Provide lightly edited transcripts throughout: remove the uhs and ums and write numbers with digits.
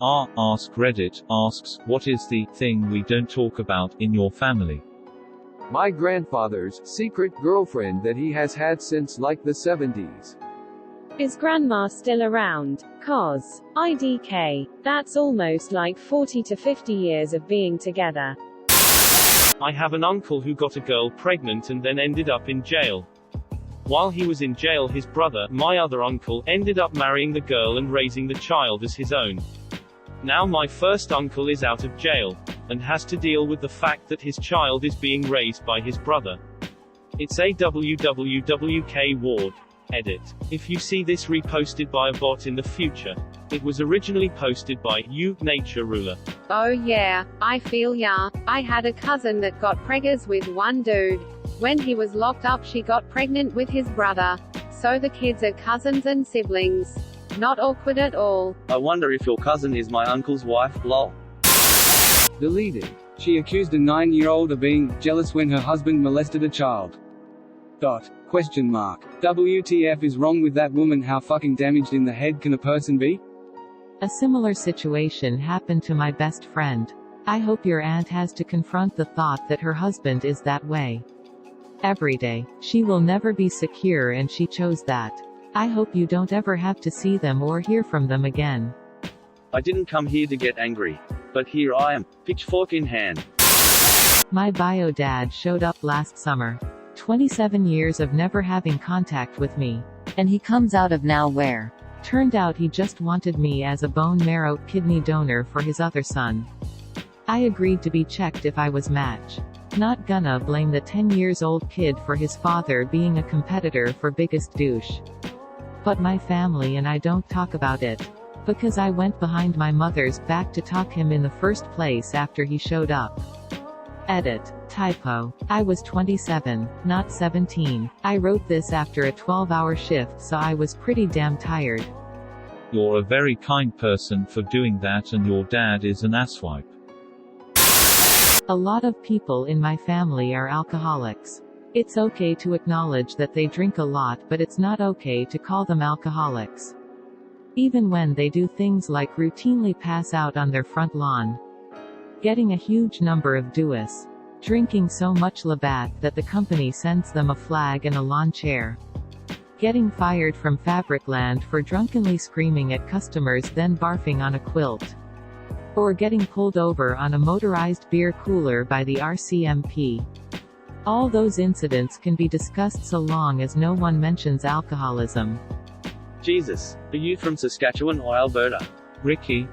Askreddit asks, what is the thing we don't talk about in your family? My grandfather's secret girlfriend that he has had since like the 70s. Is grandma still around? Cause IDK. That's almost like 40 to 50 years of being together. I have an uncle who got a girl pregnant and then ended up in jail. While he was in jail, his brother, my other uncle, ended up marrying the girl and raising the child as his own. Now my first uncle is out of jail, and has to deal with the fact that his child is being raised by his brother. It's a WWWK Ward. Edit. If you see this reposted by a bot in the future, it was originally posted by you, Nature Ruler. Oh yeah, I feel ya. I had a cousin that got preggers with one dude. When he was locked up, she got pregnant with his brother. So the kids are cousins and siblings. Not awkward at all. I wonder if your cousin is my uncle's wife, lol. Deleted. She accused a 9-year-old of being jealous when her husband molested a child. Question mark. WTF is wrong with that woman? How fucking damaged in the head can a person be? A similar situation happened to my best friend. I hope your aunt has to confront the thought that her husband is that way. Every day. She will never be secure and she chose that. I hope you don't ever have to see them or hear from them again. I didn't come here to get angry. But here I am, pitchfork in hand. My bio dad showed up last summer. 27 years of never having contact with me. And he comes out of nowhere. Turned out he just wanted me as a bone marrow kidney donor for his other son. I agreed to be checked if I was match. Not gonna blame the 10-years-old kid for his father being a competitor for biggest douche. But my family and I don't talk about it. Because I went behind my mother's back to talk him in the first place after he showed up. Edit. Typo. I was 27, not 17. I wrote this after a 12-hour shift, so I was pretty damn tired. You're a very kind person for doing that, and your dad is an asswipe. A lot of people in my family are alcoholics. It's okay to acknowledge that they drink a lot, but it's not okay to call them alcoholics. Even when they do things like routinely pass out on their front lawn. Getting a huge number of duos. Drinking so much Labatt that the company sends them a flag and a lawn chair. Getting fired from Fabricland for drunkenly screaming at customers then barfing on a quilt. Or getting pulled over on a motorized beer cooler by the RCMP. All those incidents can be discussed so long as no one mentions alcoholism. Jesus, are you from Saskatchewan or Alberta? Ricky.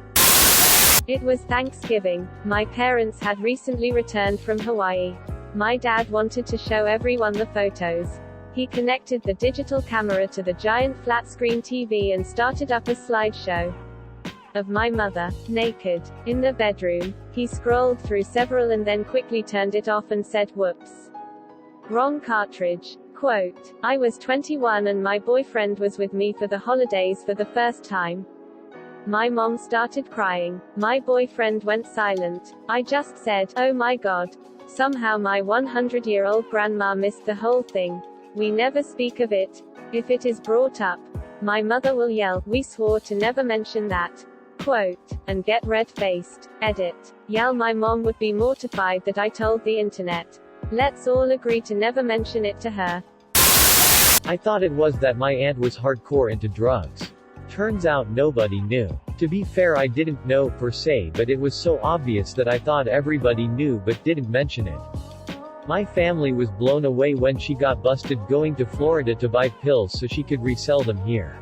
It was Thanksgiving. My parents had recently returned from Hawaii. My dad wanted to show everyone the photos. He connected the digital camera to the giant flat-screen TV and started up a slideshow of my mother, naked, in the bedroom. He scrolled through several and then quickly turned it off and said, "Whoops. Wrong cartridge." Quote, "I was 21 and my boyfriend was with me for the holidays for the first time. My mom started crying. My boyfriend went silent. I just said, oh my god. Somehow my 100-year-old grandma missed the whole thing. We never speak of it. If it is brought up, my mother will yell, we swore to never mention that." Quote, and get red-faced. Edit. Yell. My mom would be mortified that I told the internet. Let's all agree to never mention it to her. I thought it was that my aunt was hardcore into drugs. Turns out nobody knew. To be fair, I didn't know, per se, but it was so obvious that I thought everybody knew but didn't mention it. My family was blown away when she got busted going to Florida to buy pills so she could resell them here.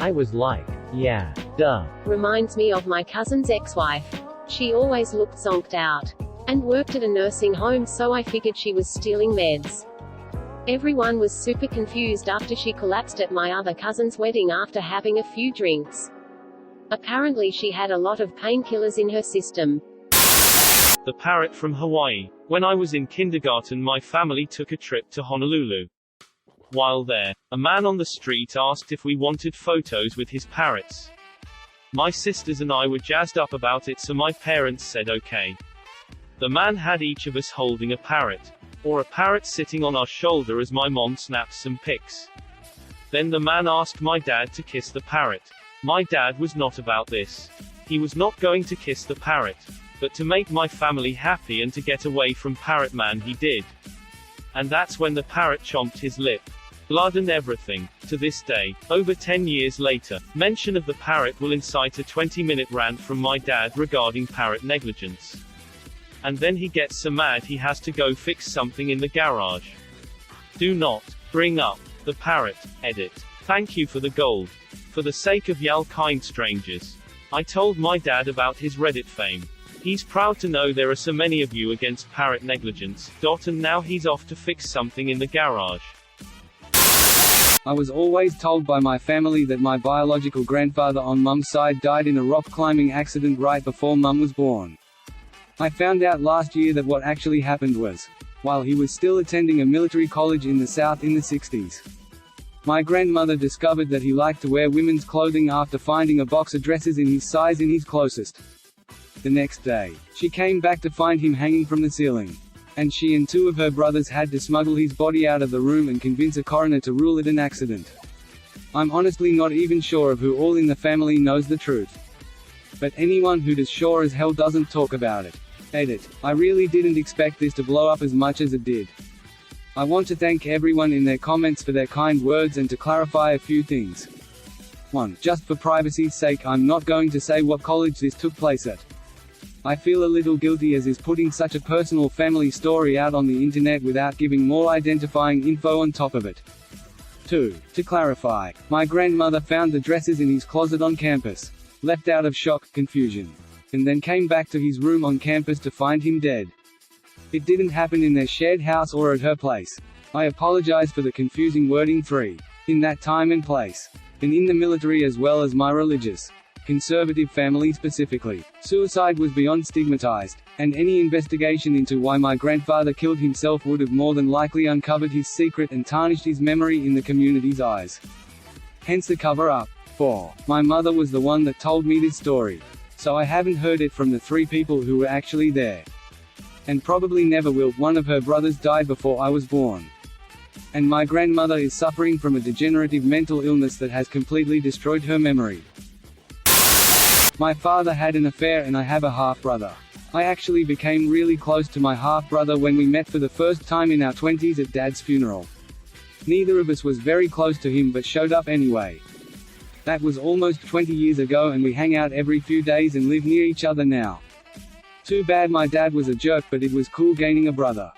I was like, yeah, duh. Reminds me of my cousin's ex-wife. She always looked zonked out. And worked at a nursing home, so I figured she was stealing meds. Everyone was super confused after she collapsed at my other cousin's wedding after having a few drinks. Apparently she had a lot of painkillers in her system. The parrot from Hawaii. When I was in kindergarten, my family took a trip to Honolulu. While there, a man on the street asked if we wanted photos with his parrots. My sisters and I were jazzed up about it, so my parents said okay. The man had each of us holding a parrot. Or a parrot sitting on our shoulder as my mom snapped some pics. Then the man asked my dad to kiss the parrot. My dad was not about this. He was not going to kiss the parrot. But to make my family happy and to get away from Parrot Man he did. And that's when the parrot chomped his lip. Blood and everything. To this day, over 10 years later, mention of the parrot will incite a 20-minute rant from my dad regarding parrot negligence. And then he gets so mad he has to go fix something in the garage. Do not bring up the parrot. Edit. Thank you for the gold. For the sake of y'all kind strangers. I told my dad about his Reddit fame. He's proud to know there are so many of you against parrot negligence. And now he's off to fix something in the garage. I was always told by my family that my biological grandfather on mum's side died in a rock climbing accident right before mum was born. I found out last year that what actually happened was, while he was still attending a military college in the South in the 60s. My grandmother discovered that he liked to wear women's clothing after finding a box of dresses in his size in his closet. The next day, she came back to find him hanging from the ceiling. And she and two of her brothers had to smuggle his body out of the room and convince a coroner to rule it an accident. I'm honestly not even sure of who all in the family knows the truth. But anyone who does sure as hell doesn't talk about it. Edit. I really didn't expect this to blow up as much as it did. I want to thank everyone in their comments for their kind words and to clarify a few things. 1. Just for privacy's sake, I'm not going to say what college this took place at. I feel a little guilty as is putting such a personal family story out on the internet without giving more identifying info on top of it. 2. To clarify, my grandmother found the dresses in his closet on campus. Left out of shock, confusion. And then came back to his room on campus to find him dead. It didn't happen in their shared house or at her place. I apologize for the confusing wording. 3. In that time and place. And in the military as well as my religious, conservative family specifically, suicide was beyond stigmatized, and any investigation into why my grandfather killed himself would have more than likely uncovered his secret and tarnished his memory in the community's eyes. Hence the cover-up. 4. My mother was the one that told me this story. So I haven't heard it from the 3 people who were actually there. And probably never will. One of her brothers died before I was born. And my grandmother is suffering from a degenerative mental illness that has completely destroyed her memory. My father had an affair and I have a half-brother. I actually became really close to my half-brother when we met for the first time in our 20s at Dad's funeral. Neither of us was very close to him but showed up anyway. That was almost 20 years ago and we hang out every few days and live near each other now. Too bad my dad was a jerk, but it was cool gaining a brother.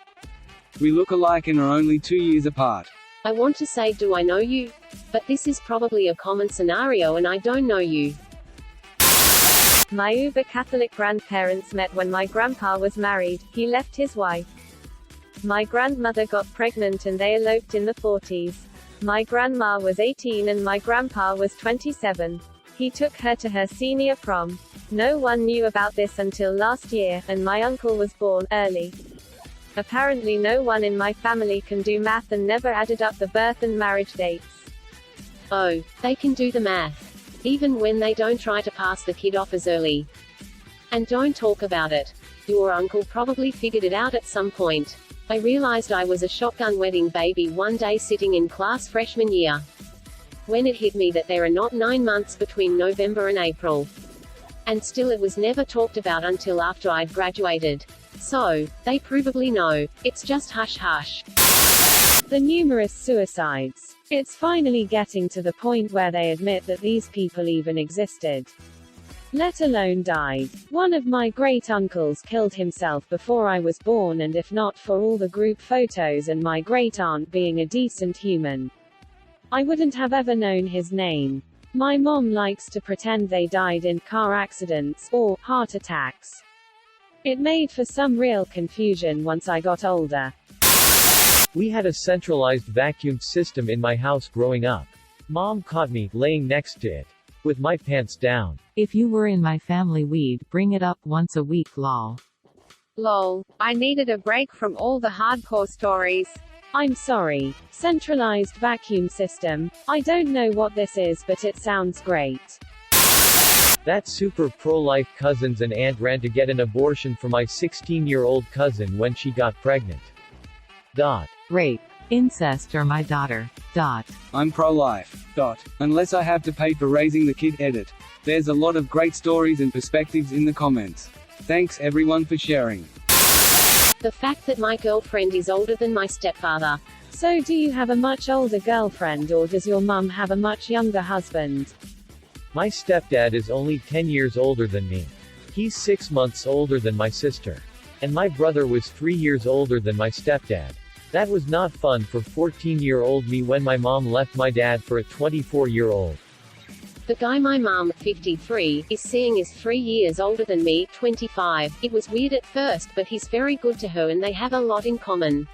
We look alike and are only 2 years apart. I want to say, do I know you? But this is probably a common scenario and I don't know you. My uber-Catholic grandparents met when my grandpa was married. He left his wife. My grandmother got pregnant and they eloped in the 40s. My grandma was 18 and my grandpa was 27. He took her to her senior prom. No one knew about this until last year, and my uncle was born early. Apparently no one in my family can do math and never added up the birth and marriage dates. Oh, they can do the math. Even when they don't try to pass the kid off as early. And don't talk about it. Your uncle probably figured it out at some point. I realized I was a shotgun wedding baby one day sitting in class freshman year. When it hit me that there are not 9 months between November and April. And still it was never talked about until after I'd graduated. So, they probably know. It's just hush hush. The numerous suicides. It's finally getting to the point where they admit that these people even existed. Let alone died. One of my great-uncles killed himself before I was born, and if not for all the group photos and my great-aunt being a decent human, I wouldn't have ever known his name. My mom likes to pretend they died in car accidents, or heart attacks. It made for some real confusion once I got older. We had a centralized vacuum system in my house growing up. Mom caught me laying next to it, with my pants down. If you were in my family, we'd bring it up once a week, lol. Lol. I needed a break from all the hardcore stories. I'm sorry. Centralized vacuum system. I don't know what this is, but it sounds great. That super pro-life cousins and aunt ran to get an abortion for my 16-year-old cousin when she got pregnant. Rape. Incest or my daughter. I'm pro-life. Unless I have to pay for raising the kid. Edit. There's a lot of great stories and perspectives in the comments. Thanks everyone for sharing. The fact that my girlfriend is older than my stepfather. So do you have a much older girlfriend or does your mum have a much younger husband? My stepdad is only 10 years older than me. He's 6 months older than my sister. And my brother was 3 years older than my stepdad. That was not fun for 14-year-old me when my mom left my dad for a 24-year-old. The guy my mom, 53, is seeing is 3 years older than me, 25. It was weird at first, but he's very good to her and they have a lot in common.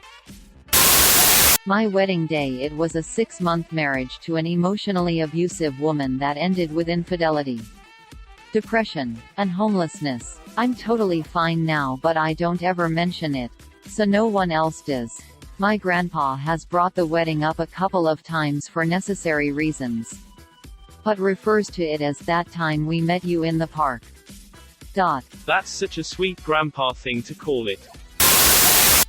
My wedding day. It was a 6-month marriage to an emotionally abusive woman that ended with infidelity, depression, and homelessness. I'm totally fine now, but I don't ever mention it, so no one else does. My grandpa has brought the wedding up a couple of times for necessary reasons, but refers to it as that time we met you in the park. That's such a sweet grandpa thing to call it.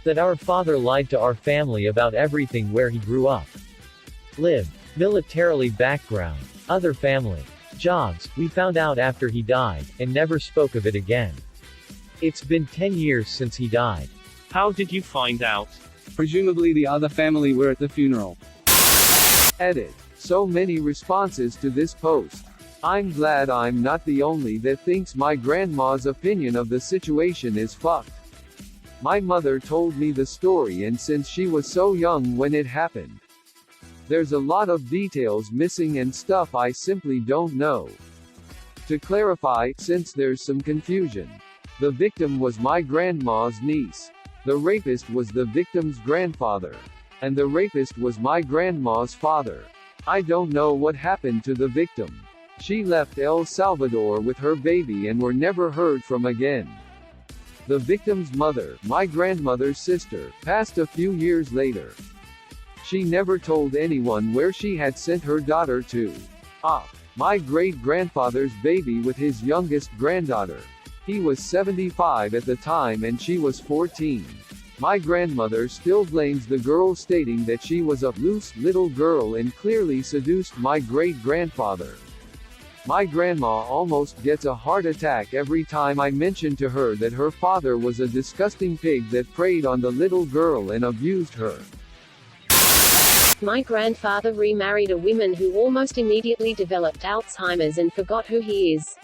That our father lied to our family about everything: where he grew up, lived, militarily background, other family, jobs. We found out after he died, and never spoke of it again. It's been 10 years since he died. How did you find out? Presumably the other family were at the funeral. Edit. So many responses to this post. I'm glad I'm not the only that thinks my grandma's opinion of the situation is fucked. My mother told me the story, and since she was so young when it happened, there's a lot of details missing and stuff I simply don't know. To clarify, since there's some confusion, the victim was my grandma's niece. The rapist was the victim's grandfather. And the rapist was my grandma's father. I don't know what happened to the victim. She left El Salvador with her baby and were never heard from again. The victim's mother, my grandmother's sister, passed a few years later. She never told anyone where she had sent her daughter to. My great-grandfather's baby with his youngest granddaughter. He was 75 at the time and she was 14. My grandmother still blames the girl, stating that she was a loose little girl and clearly seduced my great-grandfather. My grandma almost gets a heart attack every time I mention to her that her father was a disgusting pig that preyed on the little girl and abused her. My grandfather remarried a woman who almost immediately developed Alzheimer's and forgot who he is.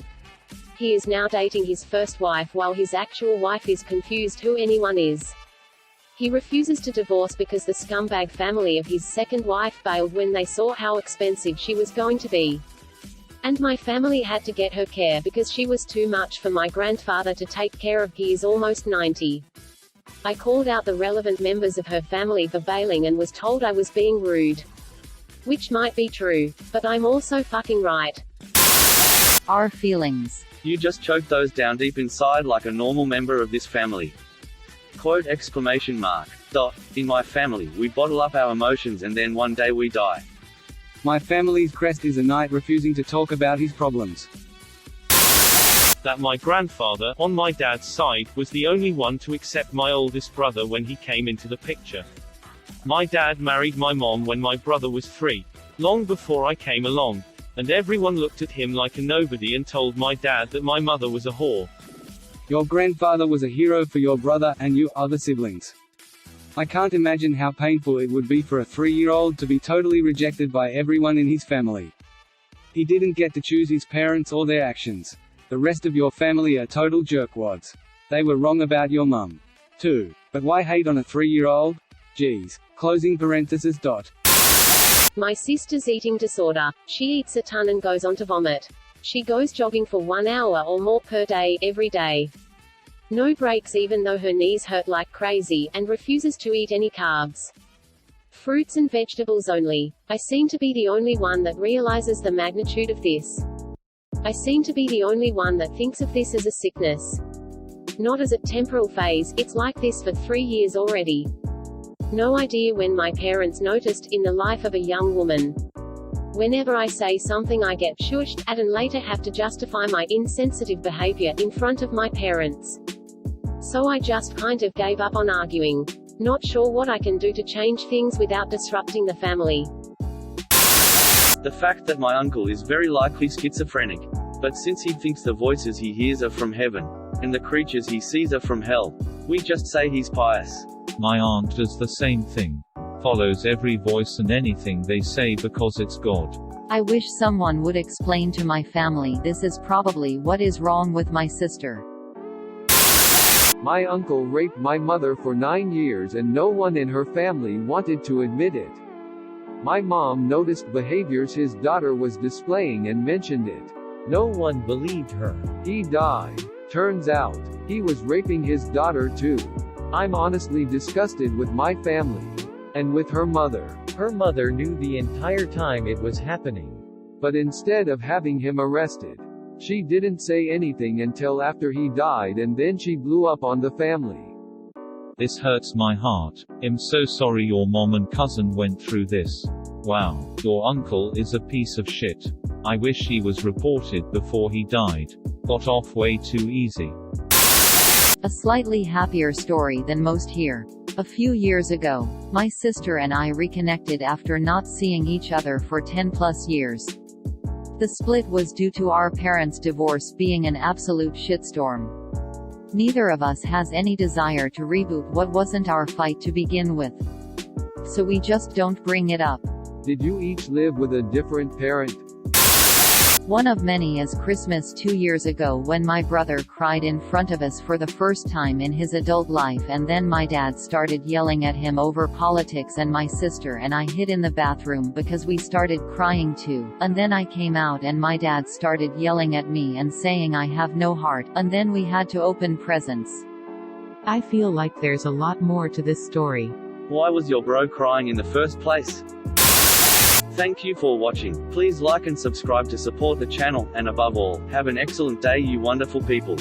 He is now dating his first wife while his actual wife is confused who anyone is. He refuses to divorce because the scumbag family of his second wife bailed when they saw how expensive she was going to be. And my family had to get her care because she was too much for my grandfather to take care of. He is almost 90. I called out the relevant members of her family for bailing and was told I was being rude. Which might be true, but I'm also fucking right. Our feelings. You just choked those down deep inside like a normal member of this family. Quote exclamation mark. In my family, we bottle up our emotions and then one day we die. My family's crest is a knight refusing to talk about his problems. That my grandfather, on my dad's side, was the only one to accept my oldest brother when he came into the picture. My dad married my mom when my brother was 3. Long before I came along. And everyone looked at him like a nobody and told my dad that my mother was a whore. Your grandfather was a hero for your brother and you other siblings. I can't imagine how painful it would be for a 3-year-old to be totally rejected by everyone in his family. He didn't get to choose his parents or their actions. The rest of your family are total jerkwads. They were wrong about your mum, too. But why hate on a 3-year-old? Geez. Closing parenthesis. My sister's eating disorder. She eats a ton and goes on to vomit. She goes jogging for 1 hour or more per day, every day. No breaks even though her knees hurt like crazy, and refuses to eat any carbs. Fruits and vegetables only. I seem to be the only one that realizes the magnitude of this. I seem to be the only one that thinks of this as a sickness. Not as a temporal phase. It's like this for 3 years already. No idea when my parents noticed, in the life of a young woman. Whenever I say something I get shushed at and later have to justify my insensitive behavior in front of my parents. So I just kind of gave up on arguing. Not sure what I can do to change things without disrupting the family. The fact that my uncle is very likely schizophrenic. But since he thinks the voices he hears are from heaven, and the creatures he sees are from hell, we just say he's pious. My aunt does the same thing. Follows every voice and anything they say because it's God. I wish someone would explain to my family this is probably what is wrong with my sister. My uncle raped my mother for 9 years and no one in her family wanted to admit it. My mom noticed behaviors his daughter was displaying and mentioned it. No one believed her. He died. Turns out, he was raping his daughter too. I'm honestly disgusted with my family. And with her mother. Her mother knew the entire time it was happening. But instead of having him arrested, she didn't say anything until after he died and then she blew up on the family. This hurts my heart. I'm so sorry your mom and cousin went through this. Wow, your uncle is a piece of shit. I wish he was reported before he died. Got off way too easy. A slightly happier story than most here. A few years ago, my sister and I reconnected after not seeing each other for 10+ years. The split was due to our parents' divorce being an absolute shitstorm. Neither of us has any desire to reboot what wasn't our fight to begin with. So we just don't bring it up. Did you each live with a different parent? One of many is Christmas 2 years ago when my brother cried in front of us for the first time in his adult life, and then my dad started yelling at him over politics, and my sister and I hid in the bathroom because we started crying too, and then I came out and my dad started yelling at me and saying I have no heart, and then we had to open presents. I feel like there's a lot more to this story. Why was your bro crying in the first place? Thank you for watching. Please like and subscribe to support the channel, and above all, have an excellent day you wonderful people.